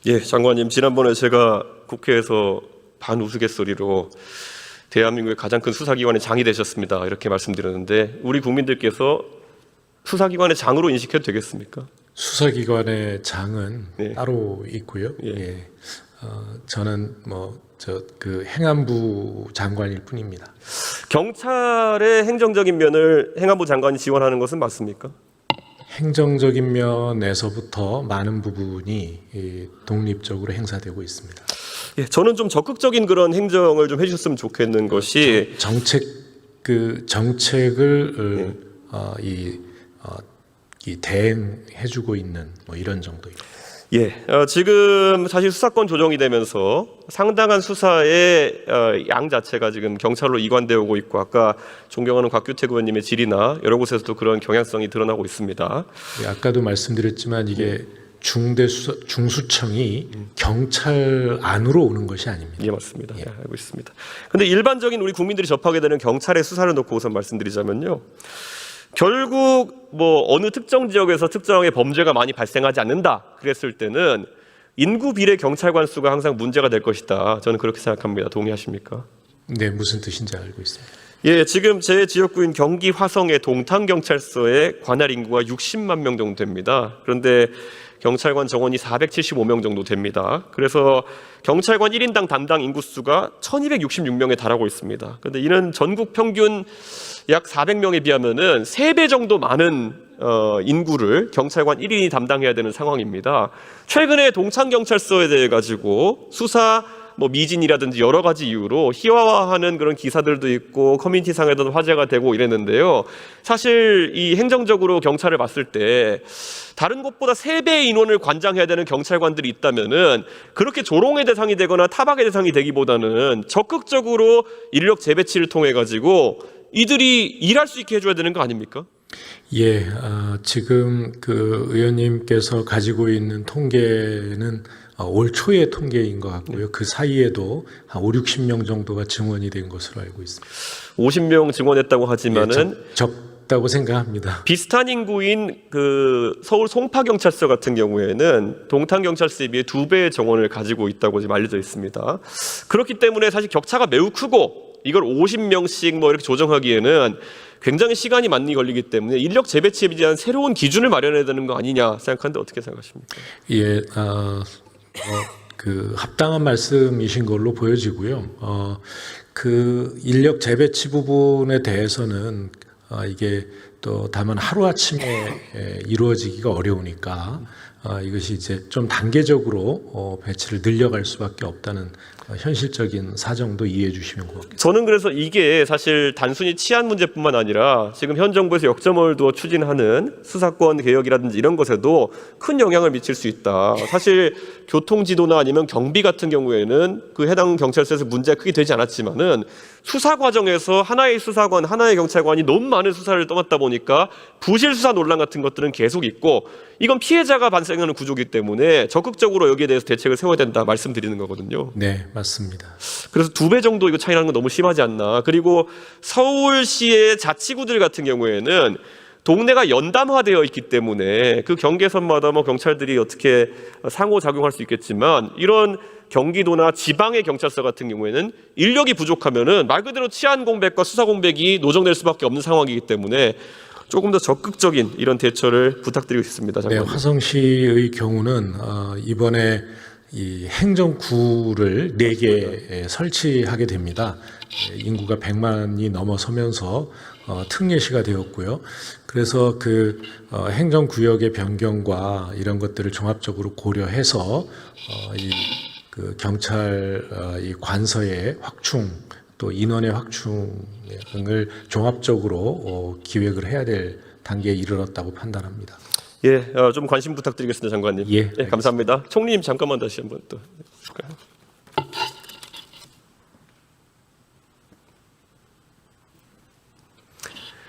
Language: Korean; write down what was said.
예, 장관님, 지난번에 제가 국회에서 반우스갯소리로 대한민국의 가장 큰 수사기관의 장이 되셨습니다, 이렇게 말씀드렸는데 우리 국민들께서 수사기관의 장으로 인식해도 되겠습니까? 수사기관의 장은 네. 따로 있고요. 예. 예. 저는 그 행안부 장관일 뿐입니다. 경찰의 행정적인 면을 행안부 장관이 지원하는 것은 맞습니까? 행정적인 면에서부터 많은 부분이 독립적으로 행사되고 있습니다. 예, 저는 좀 적극적인 그런 행정을 좀 해주셨으면 좋겠는 것이 정책을 대행해주고 있는 이런 정도입니다. 예, 지금 사실 수사권 조정이 되면서 상당한 수사의 양 자체가 지금 경찰로 이관되어 오고 있고, 아까 존경하는 곽규택 의원님의 질의나 여러 곳에서도 그런 경향성이 드러나고 있습니다. 예, 아까도 말씀드렸지만 이게 중수청이 경찰 안으로 오는 것이 아닙니다. 예, 맞습니다. 예, 알고 있습니다. 그런데 일반적인 우리 국민들이 접하게 되는 경찰의 수사를 놓고 우선 말씀드리자면요, 결국 어느 특정 지역에서 특정의 범죄가 많이 발생하지 않는다 그랬을 때는 인구 비례 경찰관 수가 항상 문제가 될 것이다. 저는 그렇게 생각합니다. 동의하십니까? 네, 무슨 뜻인지 알고 있습니다. 예, 지금 제 지역구인 경기 화성의 동탄경찰서의 관할 인구가 60만 명 정도 됩니다. 그런데 경찰관 정원이 475명 정도 됩니다. 그래서 경찰관 1인당 담당 인구수가 1266명에 달하고 있습니다. 그런데 이는 전국 평균 약 400명에 비하면은 3배 정도 많은 인구를 경찰관 1인이 담당해야 되는 상황입니다. 최근에 동탄경찰서에 대해 가지고 수사 미진이라든지 여러 가지 이유로 희화화하는 그런 기사들도 있고 커뮤니티상에도 화제가 되고 이랬는데요. 사실 이 행정적으로 경찰을 봤을 때 다른 곳보다 3배의 인원을 관장해야 되는 경찰관들이 있다면은 그렇게 조롱의 대상이 되거나 타박의 대상이 되기보다는 적극적으로 인력 재배치를 통해 가지고 이들이 일할 수 있게 해줘야 되는 거 아닙니까? 예, 지금 그 의원님께서 가지고 있는 통계는 올 초의 통계인 것 같고요. 그 사이에도 한 5, 60명 정도가 증원이 된 것으로 알고 있습니다. 50명 증원했다고 하지만은 적다고 생각합니다. 비슷한 인구인 그 서울 송파경찰서 같은 경우에는 동탄경찰서에 비해 2배의 정원을 가지고 있다고 지금 알려져 있습니다. 그렇기 때문에 사실 격차가 매우 크고 이걸 50명씩 이렇게 조정하기에는 굉장히 시간이 많이 걸리기 때문에 인력 재배치에 대한 새로운 기준을 마련해야 되는 거 아니냐 생각하는데 어떻게 생각하십니까? 예, 그 합당한 말씀이신 걸로 보여지고요. 그 인력 재배치 부분에 대해서는 이게 또 다만 하루아침에 이루어지기가 어려우니까 이것이 이제 좀 단계적으로 배치를 늘려갈 수밖에 없다는 현실적인 사정도 이해해 주시면 고맙겠습니다. 저는 그래서 이게 사실 단순히 치안 문제뿐만 아니라 지금 현 정부에서 역점을 두어 추진하는 수사권 개혁이라든지 이런 것에도 큰 영향을 미칠 수 있다. 사실 교통지도나 아니면 경비 같은 경우에는 그 해당 경찰서에서 문제가 크게 되지 않았지만은 수사 과정에서 하나의 수사관, 하나의 경찰관이 너무 많은 수사를 떠맡다 보니까 부실 수사 논란 같은 것들은 계속 있고, 이건 피해자가 발생하는 구조이기 때문에 적극적으로 여기에 대해서 대책을 세워야 된다 말씀드리는 거거든요. 네, 맞습니다. 그래서 2배 정도 이거 차이 나는 건 너무 심하지 않나. 그리고 서울시의 자치구들 같은 경우에는 동네가 연담화되어 있기 때문에 그 경계선마다 경찰들이 어떻게 상호작용할 수 있겠지만, 이런 경기도나 지방의 경찰서 같은 경우에는 인력이 부족하면은 말 그대로 치안 공백과 수사 공백이 노정될 수밖에 없는 상황이기 때문에 조금 더 적극적인 이런 대처를 부탁드리고 싶습니다. 장관님. 네, 화성시의 경우는 이번에 이 행정구를 4개 설치하게 됩니다. 인구가 100만이 넘어서면서 특례시가 되었고요. 그래서 그 행정구역의 변경과 이런 것들을 종합적으로 고려해서 그 경찰 이 관서의 확충, 또 인원의 확충을 종합적으로 기획을 해야 될 단계에 이르렀다고 판단합니다. 예, 좀 관심 부탁드리겠습니다, 장관님. 예, 감사합니다. 총리님 잠깐만 다시 한번 또.